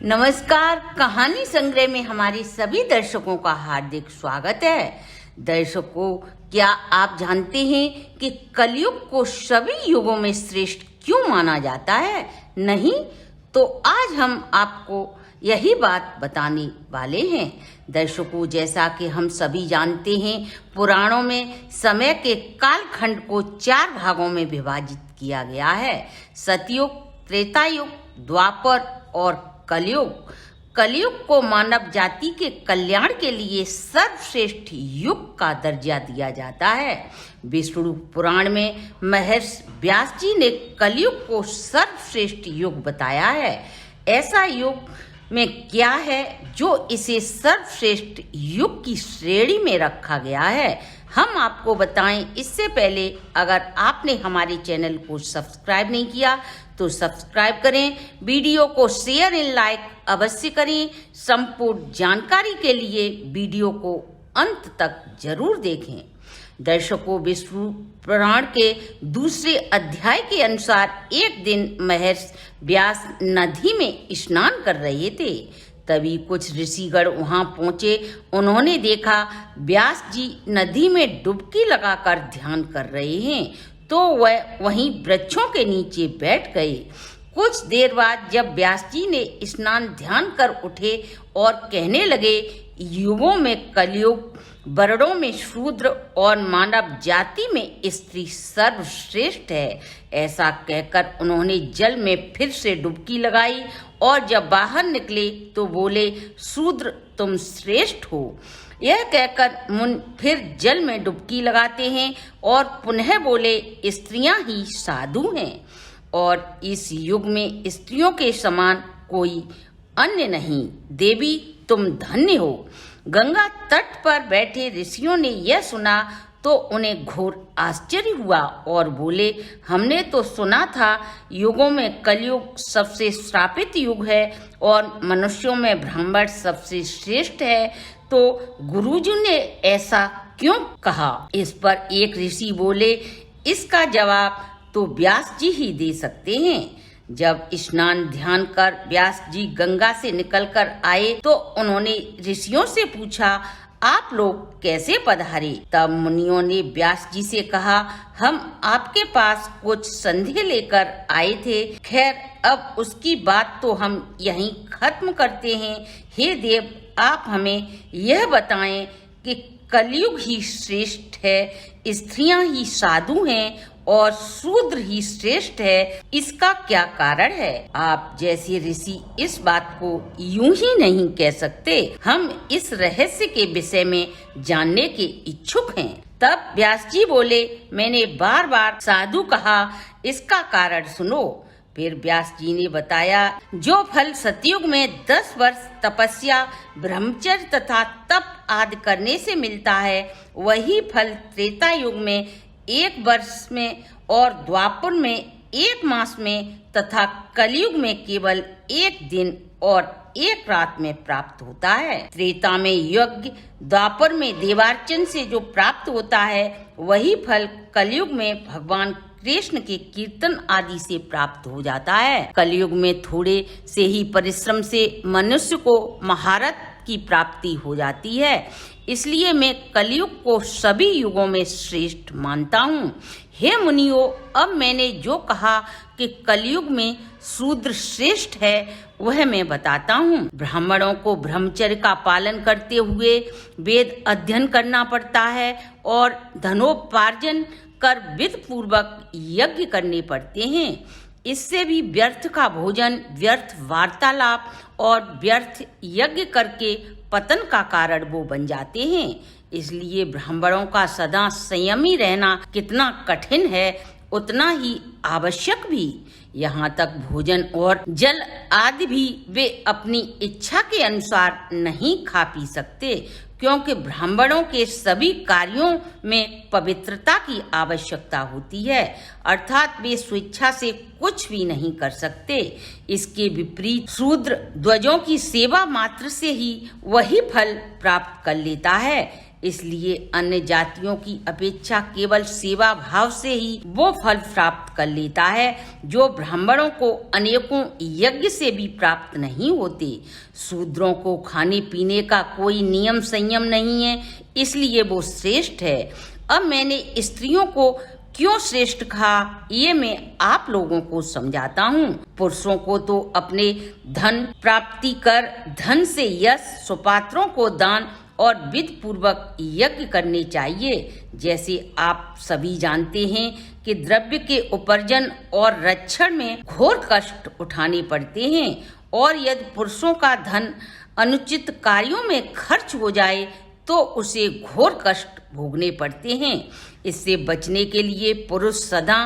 नमस्कार। कहानी संग्रह में हमारे सभी दर्शकों का हार्दिक स्वागत है। दर्शकों, क्या आप जानते हैं कि कलयुग को सभी युगों में श्रेष्ठ क्यों माना जाता है? नहीं तो आज हम आपको यही बात बताने वाले हैं। दर्शकों, जैसा कि हम सभी जानते हैं, पुराणों में समय के कालखंड को 4 भागों में विभाजित किया गया है: सतयुग, त्रेता युग, द्वापर और कलयुग। कलयुग को मानव जाति के कल्याण के लिए सर्वश्रेष्ठ युग का दर्जा दिया जाता है। विष्णु पुराण में महर्षि व्यास जी ने कलयुग को सर्वश्रेष्ठ युग बताया है। ऐसा युग में क्या है जो इसे सर्वश्रेष्ठ युग की श्रेणी में रखा गया है, हम आपको बताएं। इससे पहले अगर आपने हमारे चैनल को सब्सक्राइब नहीं किया तो सब्सक्राइब करें, वीडियो को शेयर एंड लाइक अवश्य करें। संपूर्ण जानकारी के लिए वीडियो को अंत तक जरूर देखें। दर्शकों, विष्णु पुराण के दूसरे अध्याय के अनुसार एक दिन महर्षि व्यास नदी में स्नान कर रहे थे। तभी कुछ ऋषिगण वहां पहुंचे। उन्होंने देखा व्यास जी नदी में डुबकी लगाकर ध्यान कर रहे हैं, तो वह वहीं वृक्षों के नीचे बैठ गए। कुछ देर बाद जब व्यास जी ने स्नान ध्यान कर उठे और कहने लगे, युगों में कलयुग, वर्णों में शूद्र और मानव जाति में स्त्री सर्वश्रेष्ठ है। ऐसा कहकर उन्होंने जल में फिर से डुबकी लगाई और जब बाहर निकले तो बोले, शूद्र तुम श्रेष्ठ हो। यह कहकर मुनि फिर जल में डुबकी लगाते हैं और पुनः बोले, स्त्रियां ही साधु हैं और इस युग में स्त्रियों के समान कोई अन्य नहीं। देवी तुम धन्य हो। गंगा तट पर बैठे ऋषियों ने यह सुना तो उन्हें घोर आश्चर्य हुआ और बोले, हमने तो सुना था युगों में कलयुग सबसे श्रापित युग है और मनुष्यों में ब्राह्मण सबसे श्रेष्ठ है, तो गुरुजी ने ऐसा क्यों कहा? इस पर एक ऋषि बोले, इसका जवाब तो व्यास जी ही दे सकते हैं। जब स्नान ध्यान कर व्यास जी गंगा से निकलकर आए तो उन्होंने ऋषियों से पूछा, आप लोग कैसे पधारे? तब मुनियों ने व्यास जी से कहा, हम आपके पास कुछ संदेह लेकर आए थे। खैर, अब उसकी बात तो हम यहीं खत्म करते हैं। हे देव, आप हमें यह बताएं कि कलयुग ही श्रेष्ठ है, स्त्रियां ही साधु हैं और शूद्र ही श्रेष्ठ है, इसका क्या कारण है? आप जैसे ऋषि इस बात को यूं ही नहीं कह सकते। हम इस रहस्य के विषय में जानने के इच्छुक हैं। तब व्यास जी बोले, मैंने बार बार साधु कहा, इसका कारण सुनो। फिर व्यास जी ने बताया, जो फल सतयुग में 10 वर्ष तपस्या, ब्रह्मचर्य तथा तप आदि करने से मिलता है, वही फल त्रेता युग में 1 वर्ष में और द्वापर में 1 मास में तथा कलयुग में केवल 1 दिन और 1 रात में प्राप्त होता है। त्रेता में यज्ञ, द्वापर में देवार्चन से जो प्राप्त होता है, वही फल कलयुग में भगवान कृष्ण के कीर्तन आदि से प्राप्त हो जाता है। कलयुग में थोड़े से ही परिश्रम से मनुष्य को महारथ की प्राप्ति हो जाती है। इसलिए मैं कलयुग को सभी युगों में श्रेष्ठ मानता हूँ। हे मुनियों, अब मैंने जो कहा कि कलयुग में शूद्र श्रेष्ठ है, वह मैं बताता हूँ। ब्राह्मणों को ब्रह्मचर्य का पालन करते हुए वेद अध्ययन करना पड़ता है और धनोपार्जन कर विधि पूर्वक यज्ञ करने पड़ते हैं। इससे भी व्यर्थ का भोजन, व्यर्थ वार्तालाप और व्यर्थ यज्ञ करके पतन का कारण वो बन जाते हैं। इसलिए ब्राह्मणों का सदा संयमी रहना कितना कठिन है, उतना ही आवश्यक भी। यहाँ तक भोजन और जल आदि भी वे अपनी इच्छा के अनुसार नहीं खा पी सकते, क्योंकि ब्राह्मणों के सभी कार्यों में पवित्रता की आवश्यकता होती है, अर्थात वे स्वेच्छा से कुछ भी नहीं कर सकते। इसके विपरीत शूद्र ध्वजों की सेवा मात्र से ही वही फल प्राप्त कर लेता है। इसलिए अन्य जातियों की अपेक्षा केवल सेवा भाव से ही वो फल प्राप्त कर लेता है जो ब्राह्मणों को अनेकों यज्ञ से भी प्राप्त नहीं होते। शूद्रों को खाने पीने का कोई नियम संयम नहीं है, इसलिए वो श्रेष्ठ है। अब मैंने स्त्रियों को क्यों श्रेष्ठ कहा ये मैं आप लोगों को समझाता हूँ। पुरुषों को तो अपने धन प्राप्ति कर धन से यश, सुपात्रों को दान और विधि पूर्वक यज्ञ करने चाहिए। जैसे आप सभी जानते हैं कि द्रव्य के उपार्जन और रक्षण में घोर कष्ट उठाने पड़ते हैं, और यदि पुरुषों का धन अनुचित कार्यों में खर्च हो जाए तो उसे घोर कष्ट भोगने पड़ते हैं। इससे बचने के लिए पुरुष सदा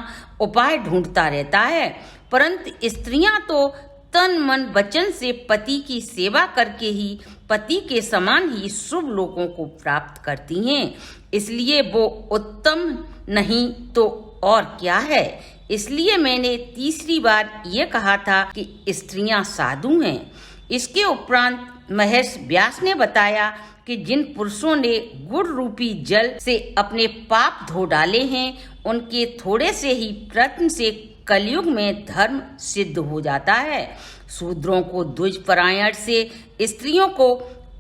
उपाय ढूंढता रहता है, परंतु स्त्रियां तो तन मन वचन से पति की सेवा करके ही पति के समान ही शुभ लोगों को प्राप्त करती हैं। इसलिए वो उत्तम नहीं तो और क्या है। इसलिए मैंने तीसरी बार ये कहा था कि स्त्रियां साधु हैं। इसके उपरांत महर्षि व्यास ने बताया कि जिन पुरुषों ने गुड़ रूपी जल से अपने पाप धो डाले हैं, उनके थोड़े से ही प्रयत्न से कलयुग में धर्म सिद्ध हो जाता है। शूद्रों को द्विजपरायण से, स्त्रियों को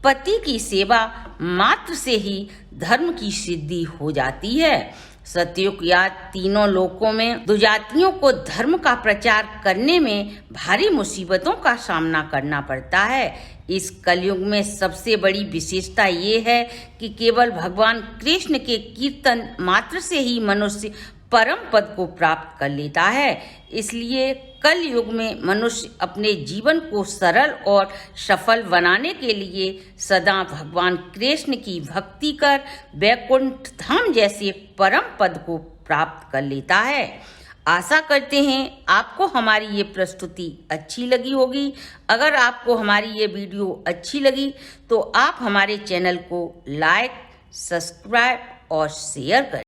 पति की सेवा मात्र से ही धर्म की सिद्धि हो जाती है। सतयुग या तीनों लोकों में दुजातियों को धर्म का प्रचार करने में भारी मुसीबतों का सामना करना पड़ता है। इस कलयुग में सबसे बड़ी विशेषता ये है कि केवल भगवान कृष्ण के कीर्तन मात्र से ही मनुष्य परम पद को प्राप्त कर लेता है। इसलिए कल युग में मनुष्य अपने जीवन को सरल और सफल बनाने के लिए सदा भगवान कृष्ण की भक्ति कर वैकुंठ धाम जैसे परम पद को प्राप्त कर लेता है। आशा करते हैं आपको हमारी ये प्रस्तुति अच्छी लगी होगी। अगर आपको हमारी ये वीडियो अच्छी लगी तो आप हमारे चैनल को लाइक, सब्सक्राइब और शेयर करें।